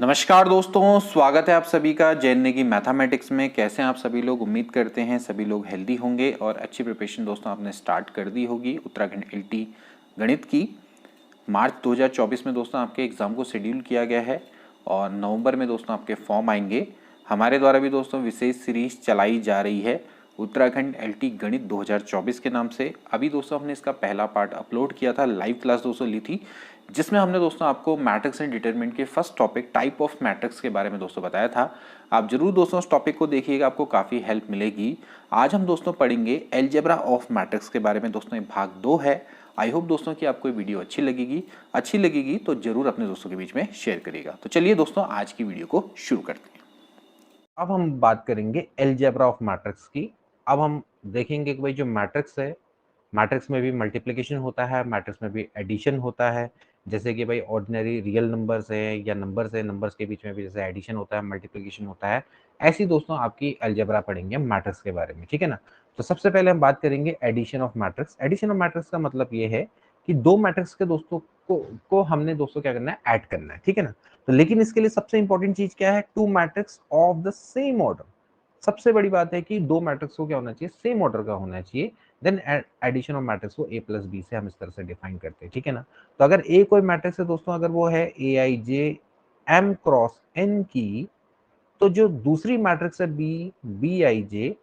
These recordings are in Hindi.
नमस्कार दोस्तों, स्वागत है आप सभी का जैन की मैथमेटिक्स में। कैसे हैं आप सभी लोग? उम्मीद करते हैं सभी लोग हेल्दी होंगे और अच्छी प्रिपरेशन दोस्तों आपने स्टार्ट कर दी होगी उत्तराखंड एलटी गणित की। मार्च 2024 में दोस्तों आपके एग्ज़ाम को शेड्यूल किया गया है और नवंबर में दोस्तों आपके फॉर्म आएंगे। हमारे द्वारा भी दोस्तों विशेष सीरीज चलाई जा रही है उत्तराखंड एलटी गणित 2024 के नाम से। अभी दोस्तों हमने इसका पहला पार्ट अपलोड किया था, लाइव क्लास दोस्तों ली थी, जिसमें हमने दोस्तों आपको मैट्रिक्स एंड डिटरमिनेंट के first topic type of matrix के बारे में दोस्तों बताया था। आप जरूर दोस्तों उस टॉपिक को देखिएगा, आपको काफ़ी हेल्प मिलेगी। आज हम दोस्तों पढ़ेंगे एलजेब्रा ऑफ मैट्रिक्स के बारे में। दोस्तों ये भाग 2 है। आई होप दोस्तों कि आपको ये वीडियो अच्छी लगेगी तो जरूर अपने दोस्तों के बीच में शेयर करिएगा। तो चलिए दोस्तों आज की वीडियो को शुरू करते हैं। अब हम बात करेंगे अलजेब्रा ऑफ मैट्रिक्स की। अब हम देखेंगे कि भाई जो मैट्रिक्स है, मैट्रिक्स में भी मल्टीप्लिकेशन होता है, मैट्रिक्स में भी एडिशन होता है। जैसे कि भाई ऑर्डिनरी रियल नंबर्स है या नंबर्स है, नंबर्स के बीच में भी जैसे एडिशन होता है, मल्टीप्लिकेशन होता है। ऐसी दोस्तों आपकी अलजेब्रा पढ़ेंगे मैट्रिक्स के बारे में, ठीक है ना। तो सबसे पहले हम बात करेंगे addition of matrix. Addition of matrix का मतलब ये है कि दो मैट्रिक्स के दोस्तों को हमने दोस्तों क्या करना है, ऐड करना है, ठीक है ना। तो लेकिन इसके लिए सबसे इंपॉर्टेंट चीज क्या है, two matrix of the same order. सबसे बड़ी बात है कि दो मैट्रिक्स को क्या होना चाहिए, सेम ऑर्डर का होना चाहिए। देन एडिशन ऑफ मैट्रिक्स को ए प्लस बी से हम इस तरह से डिफाइन करते हैं, ठीक है ना। तो अगर ए कोई मैट्रिक्स है दोस्तों, अगर वो है ए आई जे एम क्रॉस एन की, तो जो दूसरी मैट्रिक्स है बी बी आई जे,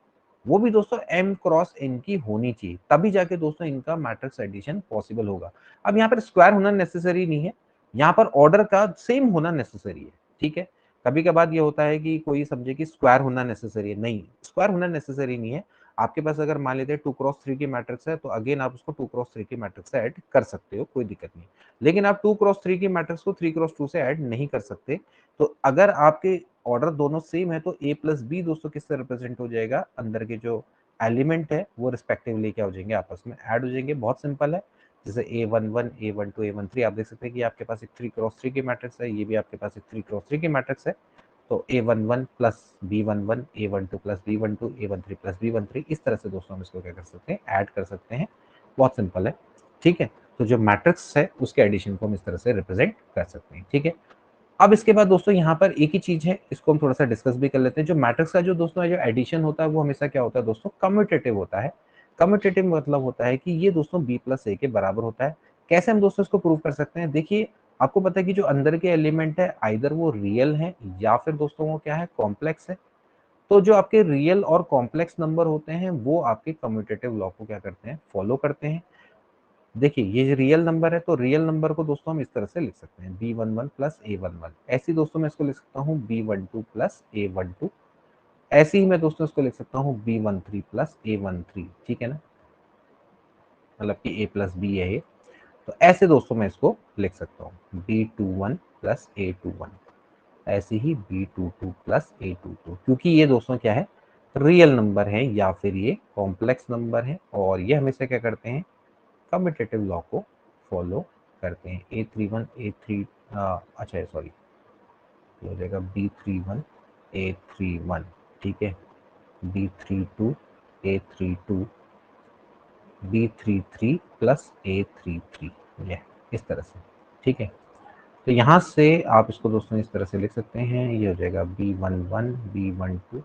वो भी दोस्तों एम क्रॉस एन की होनी चाहिए, तभी जाके दोस्तों इनका मैट्रिक्स एडिशन पॉसिबल होगा। अब यहाँ पर स्क्वायर होना नेसेसरी नहीं है, यहाँ पर ऑर्डर का सेम होना नेसेसरी है, ठीक है। कभी कभार ये होता है कि कोई समझे कि स्क्वायर होना नेसेसरी है, नहीं, स्क्वायर होना नेसेसरी नहीं है। आपके पास अगर मान लेते हैं 2x3 की मैट्रिक्स है, तो अगेन आप उसको 2x3 की मैट्रिक्स से ऐड कर सकते हो, कोई दिक्कत नहीं। लेकिन आप 2x3 की मैट्रिक्स को 3x2 से ऐड नहीं कर सकते। तो अगर आपके ऑर्डर दोनों सेम है तो ए प्लस बी दोस्तों किससे रिप्रेजेंट हो जाएगा, अंदर के जो एलिमेंट है वो रिस्पेक्टिवली क्या हो जाएंगे, आपस में ऐड हो जाएंगे। बहुत सिंपल है। जैसे A11 A12 A13 आप देख सकते हैं कि आपके पास एक 3x3 की मैट्रिक्स है, ये भी आपके पास एक 3x3 की मैट्रिक्स है। तो A11 plus B11 A12 plus B12 A13 plus B13, इस तरह से दोस्तों हम इसको क्या कर सकते हैं, ऐड कर सकते हैं। बहुत सिंपल है, ठीक है। तो जो मैट्रिक्स है उसके एडिशन को हम इस तरह से रिप्रेजेंट कर सकते हैं, ठीक है। अब इसके बाद दोस्तों यहाँ पर एक ही चीज है, इसको हम थोड़ा सा डिस्कस भी कर लेते हैं। जो मैट्रिक्स का जो दोस्तों है, जो एडिशन होता है वो हमेशा क्या होता है दोस्तों, कम्यूटेटिव होता है। कम्यूटेटिव मतलब होता है कि ये दोस्तों बी प्लस ए के बराबर होता है। कैसे हम दोस्तों इसको प्रूव कर सकते हैं, देखिए आपको पता है कि जो अंदर के एलिमेंट है आइदर वो रियल है या फिर दोस्तों वो क्या है, कॉम्प्लेक्स है। तो जो आपके रियल और कॉम्प्लेक्स नंबर होते हैं वो आपके कम्यूटेटिव लॉ को क्या करते हैं, फॉलो करते हैं। देखिए ये रियल नंबर है, तो रियल नंबर को दोस्तों हम इस तरह से लिख सकते हैं, B11 प्लस A11। ऐसे दोस्तों मैं इसको लिख सकता हूँ B12 प्लस A12। ऐसे ही मैं दोस्तों इसको लिख सकता हूँ B13 प्लस A13, ठीक है ना, मतलब कि A प्लस बी है ये। तो ऐसे दोस्तों मैं इसको लिख सकता हूँ B21 प्लस A21। ऐसे ही B22 प्लस A22, क्योंकि ये दोस्तों क्या है, रियल नंबर है या फिर ये कॉम्प्लेक्स नंबर है, और ये हमेशा क्या करते हैं, कम्यूटेटिव लॉ को फॉलो करते हैं। A31 A3, अच्छा सॉरी, हो जाएगा B31 A31, ठीक है। B32 A32 B33 plus A33, ये इस तरह से, ठीक है। तो यहाँ से आप इसको दोस्तों इस तरह से लिख सकते हैं, ये हो जाएगा B11 B12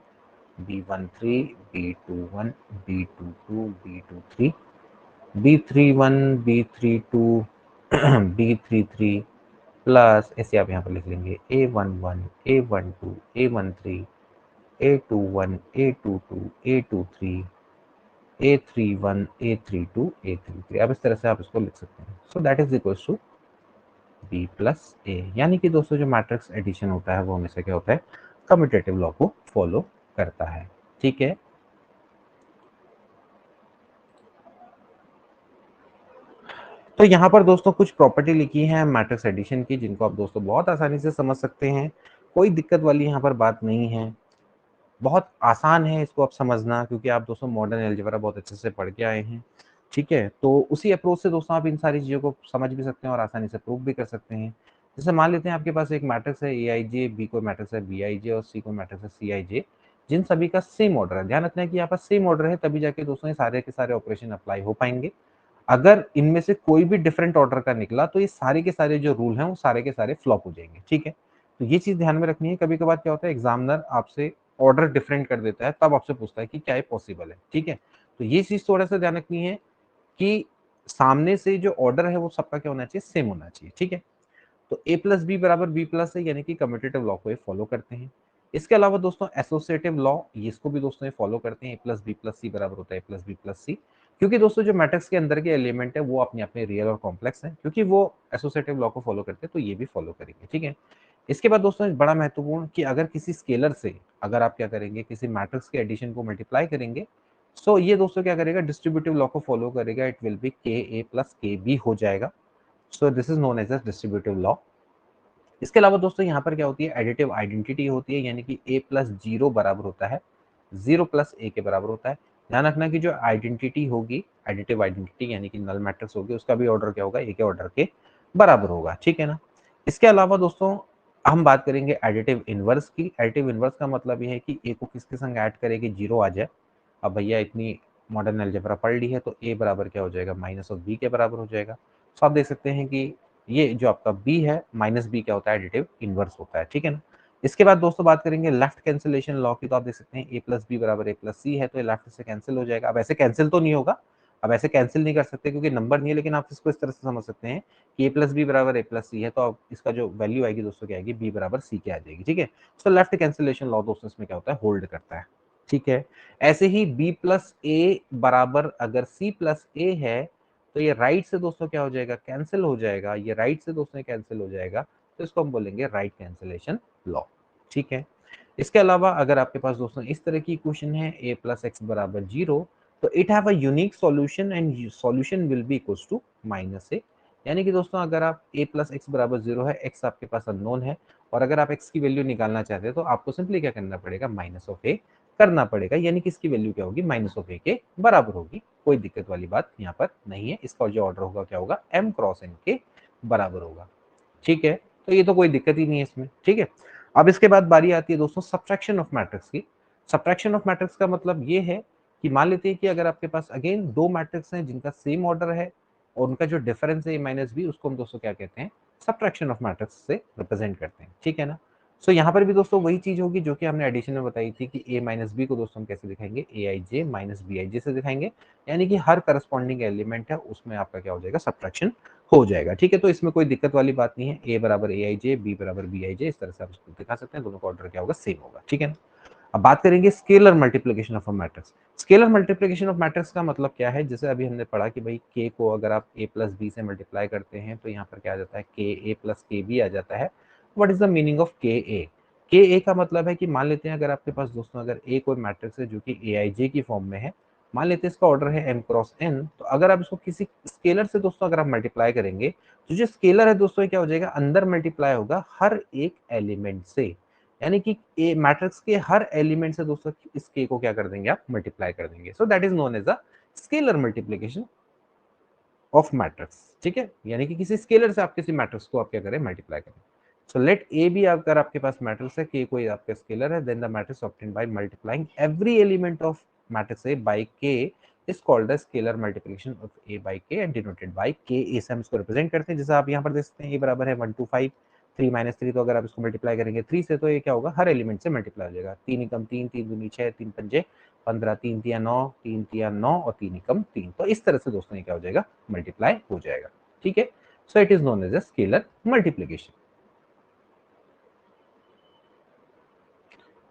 B13 B21 B22 B23 B31 B32 B33 plus, ऐसे आप यहाँ पर लिख लेंगे A11 A12 A13 A21 A22 A23 A31 A32 A33। अब इस तरह से आप इसको लिख सकते हैं। So that is equal to B plus A. यानी कि दोस्तों जो मैट्रिक्स एडिशन होता है वो हमेशा क्या होता है, कम्यूटेटिव लॉ को फॉलो करता है, ठीक है। तो यहाँ पर दोस्तों कुछ प्रॉपर्टी लिखी है मैट्रिक्स एडिशन की, जिनको आप दोस्तों बहुत आसानी से समझ सकते हैं। कोई दिक्कत वाली यहाँ पर बात नहीं है, बहुत आसान है इसको आप समझना, क्योंकि आप दोस्तों मॉडर्न अलजेब्रा बहुत अच्छे से पढ़ के आए हैं, ठीक है। तो उसी अप्रोच से दोस्तों आप इन सारी चीज़ों को समझ भी सकते हैं और आसानी से प्रूव भी कर सकते हैं। जैसे मान लेते हैं आपके पास एक मैट्रिक्स है ए आई जे, बी को मैट्रिक्स है बी आई जे और सी को मैट्रिक्स है सी आई जे, जिन सभी का सेम ऑर्डर है। ध्यान रखना है कि यहाँ पर सेम ऑर्डर है, तभी जाके दोस्तों ये सारे के सारे ऑपरेशन अप्लाई हो पाएंगे। अगर इनमें से कोई भी डिफरेंट ऑर्डर का निकला तो ये सारे के सारे जो रूल हैं वो सारे के सारे फ्लॉप हो जाएंगे, ठीक है। तो ये चीज ध्यान में रखनी है। कभी कभार क्या होता है, एग्जामिनर आपसे ऑर्डर डिफरेंट कर देता है, तब आपसे पूछता है कि क्या ये पॉसिबल है, ठीक है। तो ये चीज थोड़ा सा ध्यान रखनी है कि सामने से जो ऑर्डर है वो सबका क्या होना चाहिए, सेम होना चाहिए, ठीक है। तो ए प्लस बी बराबर बी प्लस है, यानी कि कम्यूटेटिव लॉ को ये फॉलो करते हैं। इसके अलावा दोस्तों एसोसिएटिव लॉ, इसको भी दोस्तों ये फॉलो करते हैं। ए प्लस बी प्लस सी बराबर होता है ए प्लस बी प्लस सी, क्योंकि दोस्तों जो मैट्रिक्स के अंदर के एलिमेंट है वो अपने अपने रियल और कॉम्प्लेक्स हैं, क्योंकि वो एसोसिएटिव लॉ को फॉलो करते हैं, तो ये भी फॉलो करेंगे, ठीक है। इसके बाद दोस्तों बड़ा महत्वपूर्ण कि अगर किसी स्केलर से अगर आप क्या करेंगे, किसी मैट्रिक्स के एडिशन को मल्टीप्लाई करेंगे, सो ये दोस्तों क्या करेगा, डिस्ट्रीब्यूटिव लॉ को फॉलो करेगा। It will be k A plus k B हो जाएगा। So this is known as a distributive law. इसके अलावा दोस्तों यहाँ पर क्या होती है, एडिटिव आइडेंटिटी होती है, यानी कि ए प्लस जीरो बराबर होता है जीरो प्लस ए के बराबर होता है। ध्यान रखना कि जो आइडेंटिटी होगी, एडिटिव आइडेंटिटी यानी कि नल मैट्रिक्स होगी, उसका भी ऑर्डर क्या होगा, ए के ऑर्डर के बराबर होगा, ठीक है ना। इसके अलावा दोस्तों हम बात करेंगे एडिटिव इनवर्स की। एडिटिव इनवर्स का मतलब ये है कि ए को किसके संग ऐड करेंगे, जीरो आ जाए। अब भैया इतनी मॉडर्न अलजेब्रा पढ़ ली है, तो ए बराबर क्या हो जाएगा, माइनस ऑफ बी के बराबर हो जाएगा। तो आप देख सकते हैं कि ये जो आपका बी है, माइनस बी क्या होता है, एडिटिव इनवर्स होता है, ठीक है ना। इसके बाद दोस्तों बात करेंगे लेफ्ट कैंसिलेशन लॉ की। तो आप देख सकते हैं ए प्लस बी बराबर ए प्लस सी है, तो ये लेफ्ट से कैंसिल हो जाएगा। अब ऐसे कैंसिल तो नहीं होगा, अब ऐसे कैंसिल नहीं कर सकते क्योंकि नंबर नहीं है, लेकिन आप इसको इस तरह से समझ सकते हैं कि ए प्लस बी बराबर ए प्लस सी है, तो अब इसका जो वैल्यू आएगी दोस्तों क्या आएगी, बी बराबर सी के आ जाएगी, ठीक है। तो लेफ्ट कैंसिलेशन लॉ दोस्तों इसमें क्या होता है, होल्ड करता है, ठीक है। ऐसे ही बी प्लस ए बराबर अगर सी प्लस ए है, तो ये राइट से दोस्तों क्या हो जाएगा, कैंसिल हो जाएगा। ये राइट से दोस्तों कैंसिल हो जाएगा, तो इसको हम बोलेंगे राइट कैंसिलेशन लॉ, ठीक है। इसके अलावा अगर आपके पास दोस्तों इस तरह की इक्वेशन है ए प्लस एक्स बराबर जीरो, तो it have a unique solution and solution will be equals to minus A. यानी कि दोस्तों अगर आप ए प्लस एक्स बराबर जीरो है, एक्स आपके पास अननोन है, और अगर आप एक्स की वैल्यू निकालना चाहते हैं तो आपको सिंपली क्या करना पड़ेगा, माइनस ऑफ ए करना पड़ेगा, यानी कि इसकी वैल्यू क्या होगी, माइनस ऑफ ए के बराबर होगी। कोई दिक्कत वाली बात यहाँ पर नहीं है। इसका जो ऑर्डर होगा क्या होगा, एम क्रॉस एन के बराबर होगा, ठीक है। तो ये तो कोई दिक्कत ही नहीं है इसमें, ठीक है। अब इसके बाद बारी आती है दोस्तों सब्ट्रैक्शन ऑफ मैट्रिक्स की। सब्ट्रैक्शन ऑफ मैट्रिक्स का मतलब ये है कि मान लेते हैं कि अगर आपके पास अगेन दो मैट्रिक्स हैं जिनका सेम ऑर्डर है और उनका जो डिफरेंस है माइनस बी, उसको हम दोस्तों क्या कहते हैं, सब्ट्रैक्शन ऑफ मैट्रिक्स से रिप्रेजेंट करते हैं, ठीक है ना। सो यहाँ पर भी दोस्तों वही चीज होगी जो कि हमने एडिशन में बताई थी कि ए माइनस बी को दोस्तों हम कैसे दिखाएंगे, ए आई जे माइनस बी आई जे से दिखाएंगे, यानी कि हर करस्पॉन्डिंग एलिमेंट है उसमें आपका क्या हो जाएगा, सब्ट्रैक्शन हो जाएगा, ठीक है। तो इसमें कोई दिक्कत वाली बात नहीं है। ए बराबर ए आई जे, बी बराबर बी आई जे, इस तरह से आप इसको दिखा सकते हैं, दोनों का ऑर्डर क्या होगा, सेम होगा, ठीक है ना। अब बात करेंगे scalar multiplication of a matrix. Scalar multiplication of matrix का मतलब क्या है, जैसे अभी हमने पढ़ा कि भाई के को अगर आप ए प्लस बी से मल्टीप्लाई करते हैं तो यहाँ पर क्या आ जाता है, के ए प्लस के बी आ जाता है। What is the meaning of के ए। के ए का मतलब है कि मान लेते हैं अगर आपके पास दोस्तों अगर ए कोई मैट्रिक्स है जो कि ए आई जे की फॉर्म में है, मान लेते हैं इसका ऑर्डर है एम क्रॉस एन, तो अगर आप इसको किसी स्केलर से दोस्तों अगर आप मल्टीप्लाई करेंगे, तो जो स्केलर है दोस्तों क्या हो जाएगा, अंदर मल्टीप्लाई होगा हर एक एलिमेंट से, यानी कि ए मैट्रिक्स के हर एलिमेंट से दोस्तों इस के को क्या कर देंगे, आप मल्टीप्लाई कर देंगे। So that is known as a scalar multiplication of matrix, ठीक है। यानी कि किसी स्केलर से आप किसी मैट्रिक्स को आप क्या करें, मल्टीप्लाई करें। सो लेट ए बी अगर आपके पास मैट्रिक्स है, के कोई आपका स्केलर है, then the matrix obtained by multiplying every element of matrix A by K is called the scalar multiplication of A by K and denoted by K. A से हम इसको रिप्रेजेंट करते हैं, जैसे आप यहाँ पर देख सकते हैं ए बराबर है 1 2 5 3 माइनस 3, तो अगर आप इसको मल्टीप्लाई करेंगे 3 से, तो ये क्या होगा, हर एलिमेंट से मल्टीप्लाई हो जाएगा। 3 एकम 3, 3 दूनी 6, 3 पंजे 15, 3 तिया 9, 3 तिया 9 और 3 एकम 3। तो इस तरह से दोस्तों ये क्या हो जाएगा, मल्टीप्लाई हो जाएगा, ठीक है। So it is known as a scalar multiplication.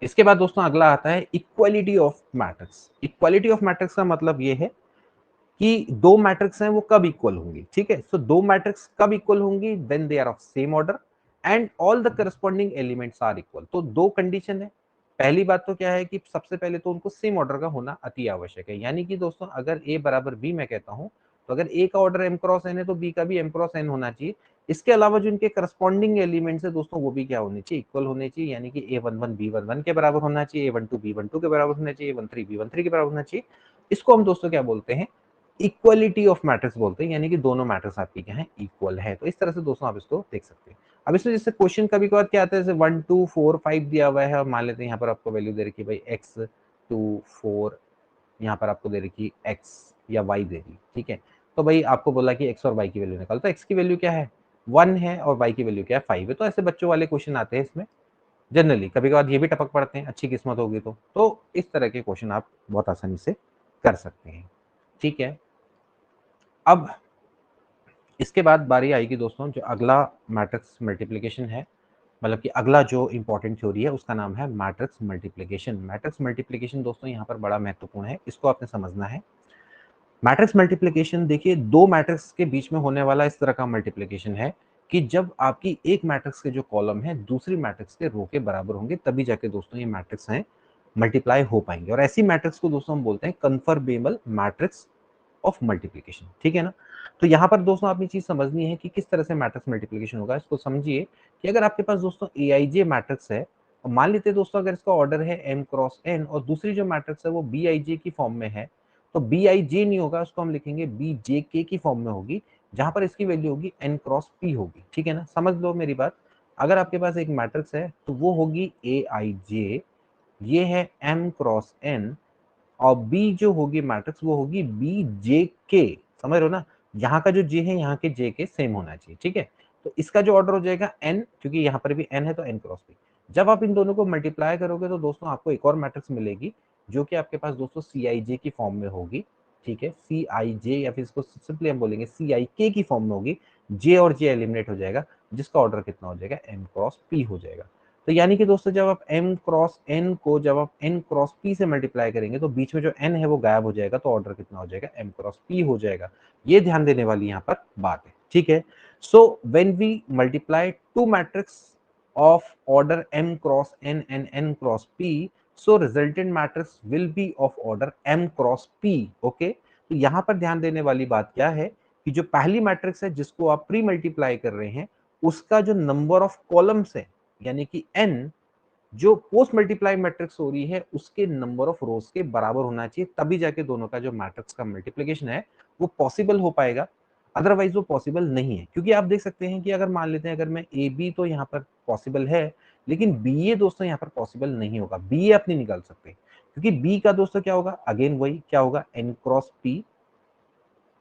इसके बाद दोस्तों अगला आता है equality of matrix. Equality of matrix का मतलब ये है कि दो मैट्रिक्स हैं वो कब इक्वल होंगी, ठीक है। सो दो मैट्रिक्स कब इक्वल होंगी, when they are of same order and all the corresponding elements are equal. तो दो कंडीशन है। पहली बात तो क्या है कि सबसे पहले तो उनको सेम ऑर्डर का होना अति आवश्यक है, यानी कि दोस्तों अगर ए बराबर बी मैं कहता हूं, तो अगर ए का ऑर्डर एम क्रॉस एन है तो बी का भी एम क्रॉस एन होना चाहिए। इसके अलावा जो इनके करस्पॉन्डिंग एलिमेंट्स है दोस्तों वो भी क्या होने चाहिए, इक्वल होने चाहिए, यानी कि A one one B one one के बराबर होना चाहिए, A one two B one two के बराबर होना चाहिए, A one three B one three के बराबर होना चाहिए। इसको हम दोस्तों क्या बोलते हैं, इक्वलिटी ऑफ मैट्रिक्स बोलते हैं, यानी कि दोनों मैट्रिक्स आपके क्या है, इक्वल है। तो इस तरह से दोस्तों आप इसको देख सकते हैं। अब इसमें जैसे क्वेश्चन कभी कभार क्या आता है, जैसे 1 2 4 5 दिया हुआ है और मान लेते हैं यहाँ पर आपको वैल्यू दे रखी है भाई x 2 4, यहाँ पर आपको दे रखी x या y दे दी, ठीक है। तो भाई आपको बोला कि x और y की वैल्यू निकालो, तो x की वैल्यू क्या है, 1 है और y की वैल्यू क्या है 5 है। तो ऐसे बच्चों वाले क्वेश्चन आते हैं इसमें जनरली, कभी कभार ये भी टपक पड़ते हैं, अच्छी किस्मत होगी तो इस तरह के क्वेश्चन आप बहुत आसानी से कर सकते हैं। ठीक है, अब इसके बाद बारी आएगी दोस्तों जो अगला मैट्रिक्स मल्टीप्लिकेशन है, मतलब कि अगला जो इंपॉर्टेंट थ्योरी है उसका नाम है मैट्रिक्स मल्टीप्लिकेशन। मैट्रिक्स मल्टीप्लिकेशन दोस्तों यहाँ पर बड़ा महत्वपूर्ण है, इसको आपने समझना है। मैट्रिक्स मल्टीप्लिकेशन देखिए, दो मैट्रिक्स के बीच में होने वाला इस तरह का मल्टीप्लिकेशन है कि जब आपकी एक मैट्रिक्स के जो कॉलम है दूसरी मैट्रिक्स के रो के बराबर होंगे, तभी जाके दोस्तों ये मैट्रिक्स हैं मल्टीप्लाई हो पाएंगे। और ऐसी मैट्रिक्स को दोस्तों हम बोलते हैं कन्फर्मेबल मैट्रिक्स ऑफ मल्टीप्लिकेशन। ठीक है ना। तो यहाँ पर दोस्तों आपने चीज समझनी है कि किस तरह से मैट्रिक्स मल्टीप्लिकेशन होगा। इसको समझिए कि अगर आपके पास दोस्तों ए आई जे मैट्रिक्स है, और मान लेते हैं दोस्तों अगर इसका ऑर्डर है एम क्रॉस एन और दूसरी जो मैट्रिक्स है वो बी आई जे की फॉर्म में है, तो बी आई जे नहीं होगा, उसको हम लिखेंगे बी जे के की फॉर्म में होगी, जहां पर इसकी वैल्यू होगी एन क्रॉस पी होगी। ठीक है ना, समझ लो मेरी बात। अगर आपके पास एक मैट्रिक्स है तो वो होगी ए आई जे, ये है एम क्रॉस एन, और बी जो होगी मैट्रिक्स वो होगी बी जे के। समझ रहे हो ना, यहाँ का जो जे है यहाँ के जे के सेम होना चाहिए। ठीक है, तो इसका जो ऑर्डर हो जाएगा एन, क्योंकि यहाँ पर भी एन है तो एन क्रॉस बी। जब आप इन दोनों को मल्टीप्लाई करोगे तो दोस्तों आपको एक और मैट्रिक्स मिलेगी जो कि आपके पास दोस्तों सी आई जे की फॉर्म में होगी। ठीक है, सी आई जे, या फिर इसको सिंपली हम बोलेंगे सी आई के की फॉर्म में होगी। जे और जे एलिमिनेट हो जाएगा, जिसका ऑर्डर कितना हो जाएगा एम क्रॉस पी हो जाएगा। तो यानी कि दोस्तों जब आप m क्रॉस n को जब आप n क्रॉस p से मल्टीप्लाई करेंगे तो बीच में जो n है वो गायब हो जाएगा, तो ऑर्डर कितना हो जाएगा m क्रॉस p हो जाएगा। ये ध्यान देने वाली यहाँ पर बात है। ठीक है, so when we multiply two matrix of order m cross n and n cross p, so resultant matrix will be of order m cross p। Okay, तो यहाँ पर ध्यान देने वाली बात क्या है कि जो पहली मैट्रिक्स है जिसको आप प्री मल्टीप्लाई कर रहे हैं, उसका जो नंबर ऑफ कॉलम्स है यानी कि n, जो पोस्ट मल्टीप्लाई मैट्रिक्स हो रही है उसके नंबर ऑफ रोज के बराबर होना चाहिए, तभी जाके दोनों का जो मैट्रिक्स का मल्टीप्लिकेशन है वो पॉसिबल हो पाएगा। अदरवाइज वो पॉसिबल नहीं है, क्योंकि आप देख सकते हैं कि अगर मान लेते हैं अगर मैं ए बी तो यहाँ पर पॉसिबल है, लेकिन बी ए दोस्तों यहाँ पर पॉसिबल नहीं होगा। बी ए आप नहीं निकाल सकते, क्योंकि बी का दोस्तों क्या होगा, अगेन वही क्या होगा, एन क्रॉस पी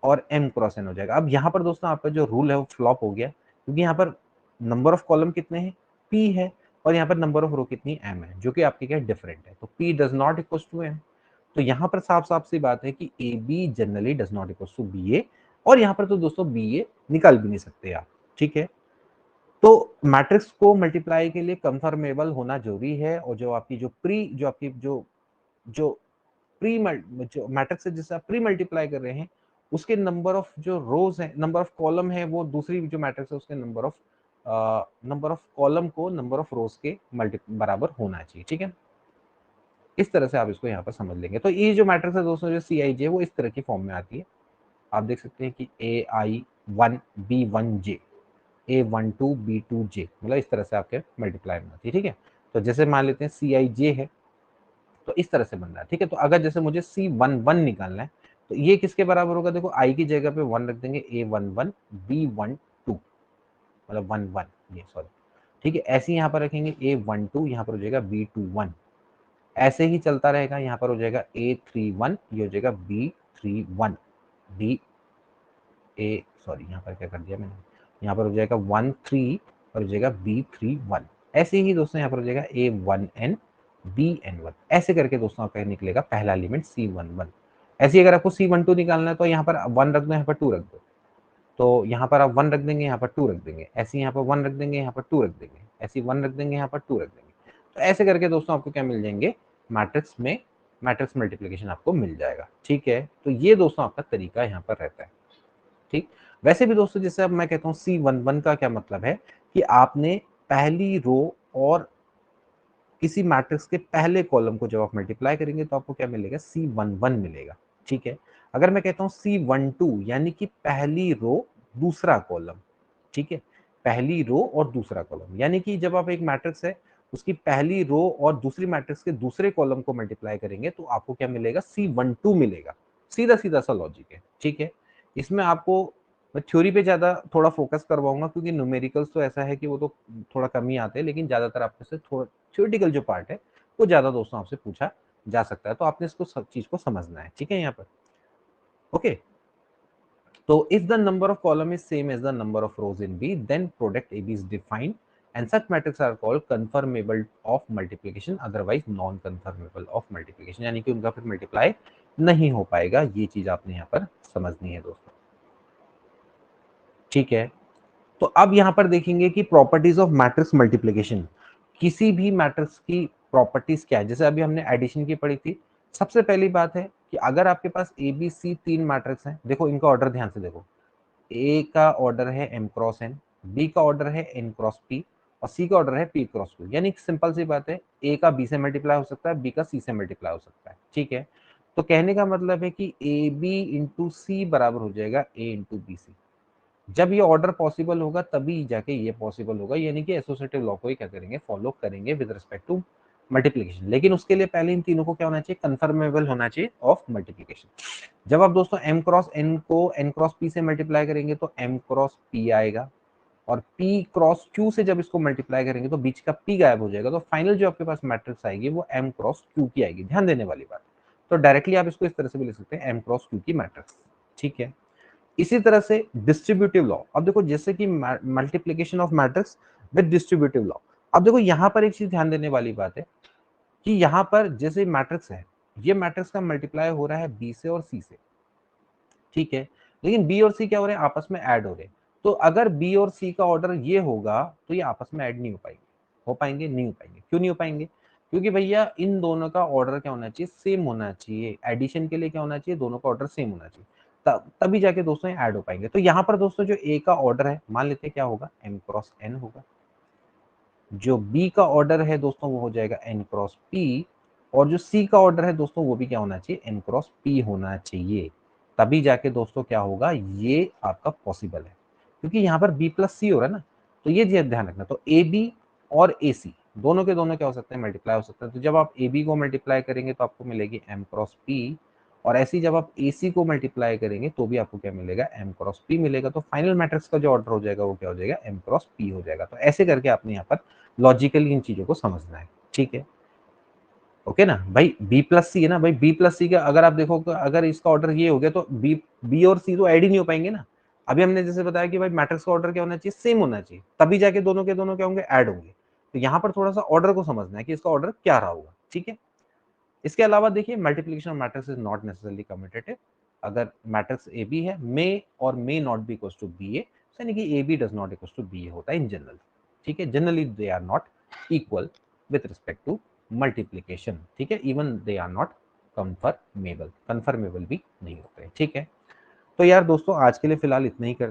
और एम क्रॉस एन हो जाएगा। अब यहाँ पर दोस्तों आपका जो रूल है वो फ्लॉप हो गया, क्योंकि यहाँ पर नंबर ऑफ कॉलम कितने हैं, पी है, और यहाँ पर नंबर ऑफ रो कितनी एम है, जो कि आपकी क्या डिफरेंट है, तो P does not equal to M. तो यहाँ पर साफ साफ सी बात है कि A B generally does not equal to B A, और यहाँ पर तो दोस्तों बी ए निकाल भी नहीं सकते आप। ठीक है, तो मैट्रिक्स को मल्टीप्लाई के लिए कंफर्मेबल होना जरूरी है, और जो आपकी जो प्री जो मैट्रिक्स है जिससे आप प्री मल्टीप्लाई कर रहे हैं, उसके नंबर ऑफ जो रोज है, नंबर ऑफ कॉलम है, वो दूसरी जो मैट्रिक्स है उसके नंबर ऑफ कॉलम को नंबर ऑफ रोज के मल्टी बराबर होना चाहिए। ठीक है, इस तरह से आप इसको यहाँ पर समझ लेंगे। तो ये जो मैट्रिक्स है दोस्तों जो सी आई जे वो इस तरह की फॉर्म में आती है। आप देख सकते हैं कि A I one B one J, A one two B two J, मतलब इस तरह से आपके मल्टीप्लाई में आती है। ठीक है, तो जैसे मान लेते हैं सी आई जे है तो इस तरह से बन रहा है। ठीक है, तो अगर जैसे मुझे सी वन वन निकालना है तो ये किसके बराबर होगा, देखो आई की जगह पे वन रख देंगे, A one one B one two, मतलब वन वन, ये सॉरी। ठीक है, ऐसे ही यहाँ पर रखेंगे ए वन टू, यहाँ पर हो जाएगा बी टू वन, ऐसे ही चलता रहेगा। यहाँ पर हो जाएगा ए थ्री वन, ये हो जाएगा बी थ्री वन, बी ए सॉरी यहाँ पर क्या कर दिया मैंने, यहाँ पर हो जाएगा वन थ्री और हो जाएगा बी थ्री वन। ऐसे ही दोस्तों यहाँ पर हो जाएगा A one N B N one, ऐसे करके दोस्तों आपका निकलेगा पहला एलिमेंट सी वन वन। ऐसे ही अगर आपको सी वन टू निकालना है तो यहाँ पर वन रख दो, यहाँ पर टू रख दो, तो यहाँ पर आप वन रख देंगे, यहाँ पर टू रख देंगे, ऐसे यहाँ पर वन रख देंगे, यहाँ पर टू रख देंगे, ऐसे वन रख देंगे, यहाँ पर टू रख देंगे। तो ऐसे करके दोस्तों आपको क्या मिल जाएंगे, मैट्रिक्स में मैट्रिक्स मल्टीप्लिकेशन आपको मिल जाएगा। ठीक है, तो ये दोस्तों आपका तरीका यहाँ पर रहता है। ठीक, वैसे भी दोस्तों जैसे अब मैं कहता हूँ सी वन वन का क्या मतलब है कि आपने पहली रो और किसी मैट्रिक्स के पहले कॉलम को जब आप मल्टीप्लाई करेंगे तो आपको क्या मिलेगा, सी वन वन मिलेगा। ठीक है, अगर मैं कहता हूँ सी वन टू यानी कि पहली रो दूसरा कॉलम, ठीक है, पहली रो और दूसरा कॉलम, यानी कि जब आप एक मैट्रिक्स है उसकी पहली रो और दूसरी मैट्रिक्स के दूसरे कॉलम को मल्टीप्लाई करेंगे तो आपको क्या मिलेगा, सी वन टू मिलेगा। सीधा सीधा सा लॉजिक है। ठीक है, इसमें आपको मैं थ्योरी पे ज्यादा थोड़ा फोकस करवाऊंगा, क्योंकि न्यूमेरिकल्स तो ऐसा है कि वो तो थोड़ा कम ही आते हैं, लेकिन ज्यादातर आपसे से थोड़ा थ्योरेटिकल जो पार्ट है वो ज्यादा दोस्तों आपसे पूछा जा सकता है, तो आपने इसको सब चीज को समझना है। ठीक है, यहाँ पर okay. So if the number of column is same as the number of rows in B, then product AB is defined and such matrix are called conformable of multiplication, otherwise non conformable of multiplication, यानी कि उनका फिर मल्टीप्लाई नहीं हो पाएगा। ये चीज आपने यहाँ पर समझनी है दोस्तों, ठीक है। तो अब यहां पर देखेंगे कि प्रॉपर्टीज ऑफ मैट्रिक्स मल्टीप्लिकेशन, किसी भी मैट्रिक्स की प्रॉपर्टीज क्या है। जैसे अभी हमने एडिशन की पढ़ी थी, सबसे पहली बात है कि अगर आपके पास ए बी सी तीन मैट्रिक्स हैं, देखो इनका ऑर्डर ध्यान से देखो, ए का ऑर्डर है एम क्रॉस एन, बी का ऑर्डर है एन क्रॉस पी और सी का ऑर्डर है पी क्रॉस क्यू। यानी सिंपल सी बात है, ए का बी से मल्टीप्लाई हो सकता है, बी का सी से मल्टीप्लाई हो सकता है, ठीक है। तो कहने का मतलब है कि ए बी इंटू सी बराबर हो जाएगा ए इंटू बी सी। जब ये ऑर्डर पॉसिबल होगा तभी जाके ये पॉसिबल होगा, यानी कि एसोसिएटिव लॉ को ही क्या करेंगे, फॉलो करेंगे विद रिस्पेक्ट टू मल्टीप्लिकेशन। लेकिन उसके लिए पहले इन तीनों को क्या होना चाहिए, कंफर्मेबल होना चाहिए ऑफ मल्टीप्लिकेशन। जब आप दोस्तों m क्रॉस n को n क्रॉस p से मल्टीप्लाई करेंगे तो m क्रॉस p आएगा, और p क्रॉस q से जब इसको मल्टीप्लाई करेंगे तो बीच का p गायब हो जाएगा, तो फाइनल जो आपके पास मैट्रिक्स आएगी वो m क्रॉस q की आएगी। ध्यान देने वाली बात, तो डायरेक्टली आप इसको इस तरह से भी लिख सकते हैं, m क्रॉस q की मैट्रिक्स, ठीक है। इसी तरह से डिस्ट्रीब्यूटिव लॉ, अब देखो जैसे कि multiplication of matrix with distributive law. अब देखो यहाँ पर एक चीज ध्यान देने वाली बात है कि यहाँ पर जैसे मैट्रिक्स है, ये मैट्रिक्स का मल्टीप्लाई हो रहा है बी से और सी से, ठीक है। लेकिन बी और सी क्या हो रहे हैं, आपस में ऐड हो रहे हैं। तो अगर बी और सी का ऑर्डर ये होगा तो ये आपस में ऐड नहीं हो पाएंगे, हो पाएंगे नहीं हो पाएंगे। क्यों नहीं हो पाएंगे, क्योंकि भैया इन दोनों का ऑर्डर क्या होना चाहिए, सेम होना चाहिए। एडिशन के लिए क्या होना चाहिए, दोनों का ऑर्डर सेम होना चाहिए, तभी जाके दोस्तों ऐड हो पाएंगे। तो यहाँ पर दोस्तों जो ए का ऑर्डर है, मान लेते हैं क्या होगा, एम क्रॉस एन होगा। जो बी का ऑर्डर है दोस्तों वो हो जाएगा एन क्रॉस पी, और जो सी का ऑर्डर है दोस्तों वो भी क्या होना चाहिए, एन क्रॉस पी होना चाहिए। तभी जाके दोस्तों क्या होगा, ये आपका पॉसिबल है, क्योंकि यहाँ पर बी प्लस सी हो रहा है ना। तो ये ध्यान रखना, तो ए बी और ए सी दोनों के दोनों क्या हो सकते हैं, मल्टीप्लाई हो सकते हैं। तो जब आप ए बी को मल्टीप्लाई करेंगे तो आपको मिलेगी एम क्रॉस पी, और ऐसे ही जब आप ए सी को मल्टीप्लाई करेंगे तो भी आपको क्या मिलेगा, एम क्रॉस पी मिलेगा। तो फाइनल मैट्रिक्स का जो ऑर्डर हो जाएगा वो क्या हो जाएगा, एम क्रॉस पी हो जाएगा। तो ऐसे करके आपने यहाँ पर लॉजिकली इन चीजों को समझना है, ठीक है। ओके ना भाई, बी प्लस सी है ना भाई, बी प्लस सी का अगर आप देखो, अगर इसका ऑर्डर ये हो गया तो बी बी और सी तो ऐड ही नहीं हो पाएंगे ना। अभी हमने जैसे बताया कि भाई मैट्रिक्स का ऑर्डर क्या होना चाहिए, सेम होना चाहिए, तभी जाके दोनों के दोनों क्या होंगे, ऐड होंगे। तो यहाँ पर थोड़ा सा ऑर्डर को समझना है कि इसका ऑर्डर क्या रहा होगा, ठीक है। इसके अलावा देखिए, multiplication of matrix is not necessarily commutative. अगर मैट्रिक्स ए बी है, मे और may not B equals to B A, यानी कि A B does not equals to B A होता है इन जनरल, ठीक है। Generally they are not equal with respect to multiplication, ठीक है। Even they are not conformable, conformable भी नहीं होते, ठीक है। तो यार दोस्तों आज के लिए फिलहाल इतना ही कर